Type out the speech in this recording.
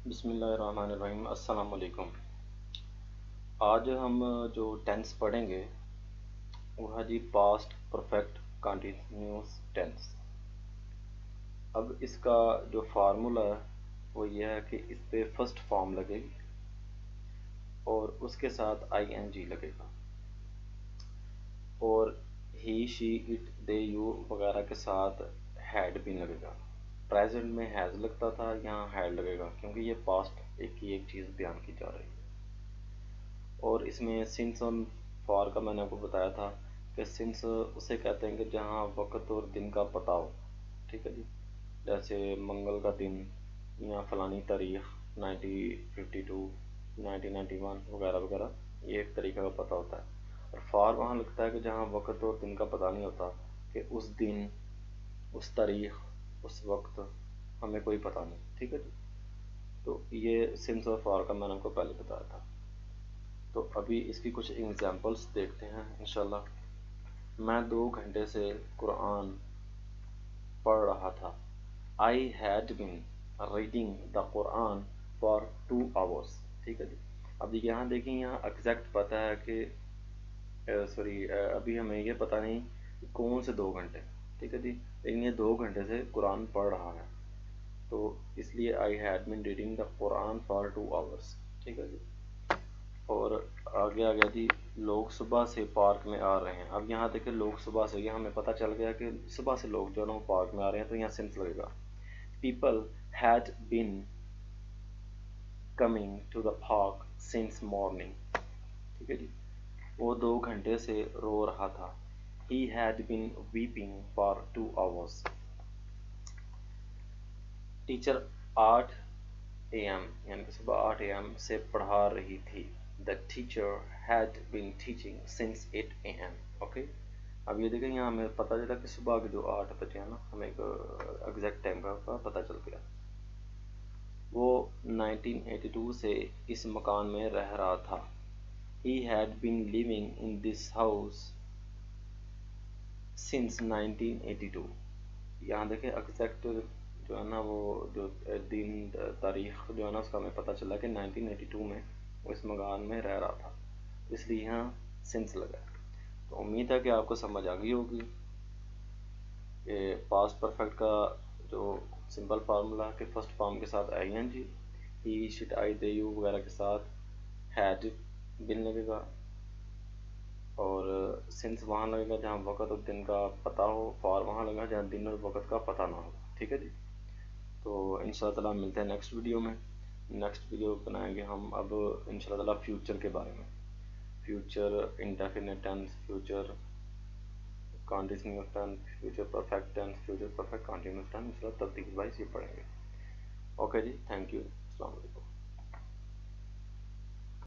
بسم اللہ الرحمن الرحیم، السلام علیکم۔ آج ہم جو ٹینس پڑھیں گے وہ ہے جی پاسٹ پرفیکٹ کنٹینیوس ٹینس۔ اب اس کا جو فارمولا ہے وہ یہ ہے کہ اس پہ فرسٹ فارم لگے گی اور اس کے ساتھ آئی این جی لگے گا، اور ہی شی اٹ دے یو وغیرہ کے ساتھ ہیڈ بھی لگے گا۔ پریزنٹ میں ہیز لگتا تھا، یہاں ہیڈ لگے گا کیونکہ یہ پاسٹ ایک چیز بیان کی جا رہی ہے۔ اور اس میں سنس اور فار کا میں نے آپ کو بتایا تھا کہ سنس اسے کہتے ہیں کہ جہاں وقت اور دن کا پتہ ہو، ٹھیک ہے جی، جیسے منگل کا دن یا فلانی تاریخ 1952 1991 وغیرہ وغیرہ، یہ ایک طریقہ کا پتہ ہوتا ہے۔ اور فار وہاں لگتا ہے کہ جہاں وقت اور دن کا پتہ نہیں ہوتا، کہ اس دن، اس تاریخ، اس وقت ہمیں کوئی پتہ نہیں، ٹھیک ہے جی۔ تو یہ سنس اور فار کا میں نے آپ کو پہلے بتایا تھا۔ تو ابھی اس کی کچھ ایگزامپلس دیکھتے ہیں انشاءاللہ۔ میں 2 گھنٹے سے قرآن پڑھ رہا تھا۔ I had been reading the Quran for 2 hours، ٹھیک ہے جی۔ اب یہاں دیکھیں، یہاں ایگزیکٹ پتہ ہے کہ ابھی ہمیں یہ پتہ نہیں کہ کون سے 2 گھنٹے، ٹھیک ہے جی، لیکن یہ 2 گھنٹے سے قرآن پڑھ رہا ہے، تو اس لیے I had been reading the Quran for 2 hours، ٹھیک ہے جی۔ اور آگے آ گیا جی، لوگ صبح سے پارک میں آ رہے ہیں۔ اب یہاں دیکھیں، لوگ صبح سے، یہ ہمیں پتہ چل گیا کہ صبح سے لوگ جو ہے نا وہ پارک میں آ رہے ہیں، تو یہاں سنس لگے گا۔ People had been coming to the park since morning, ٹھیک ہے جی۔ وہ 2 گھنٹے سے رو رہا تھا۔ He had been vaping for 2 hours۔ Teacher 8 AM یعنی کہ صبح 8 AM سے پڑھا رہی تھی۔ The teacher had been teaching since 8 AM، okay. اب یہ دیکھیں، یہاں ہمیں پتہ چلا کہ صبح کے جو 8 بجے ہیں نا، ہمیں ایک ایگزیکٹ ٹائم کا پتہ چل گیا۔ وہ 1982 سے اس مکان میں رہ رہا تھا۔ He had been living in this house since 1982۔ یہاں دیکھیں ایگزیکٹ جو ہے نا وہ جو دن تاریخ جو ہے نا اس کا ہمیں پتہ چلا کہ 1982 میں وہ اس مکان میں رہ رہا تھا، اس لیے یہاں سنس لگا۔ تو امید ہے کہ آپ کو سمجھ آ گئی ہوگی کہ پاسٹ پرفیکٹ کا جو سمپل فارمولا کہ فرسٹ فارم کے ساتھ I N G, he she it I they you وغیرہ کے ساتھ ہیڈ بن لگے گا، اور سنس وہاں لگے گا جہاں وقت اور دن کا پتہ ہو، فار وہاں لگے گا جہاں دن اور وقت کا پتہ نہ ہو، ٹھیک ہے جی۔ تو ان شاء اللہ تعالیٰ ملتے ہیں نیکسٹ ویڈیو میں۔ نیکسٹ ویڈیو بنائیں گے ہم اب ان شاء اللہ تعالیٰ فیوچر کے بارے میں، future indefinite tense, future continuous tense, future perfect tense, future perfect continuous tense, ان شاء اللہ ترتیب وائز یہ پڑھیں گے۔ اوکے جی، تھینک یو، السلام علیکم۔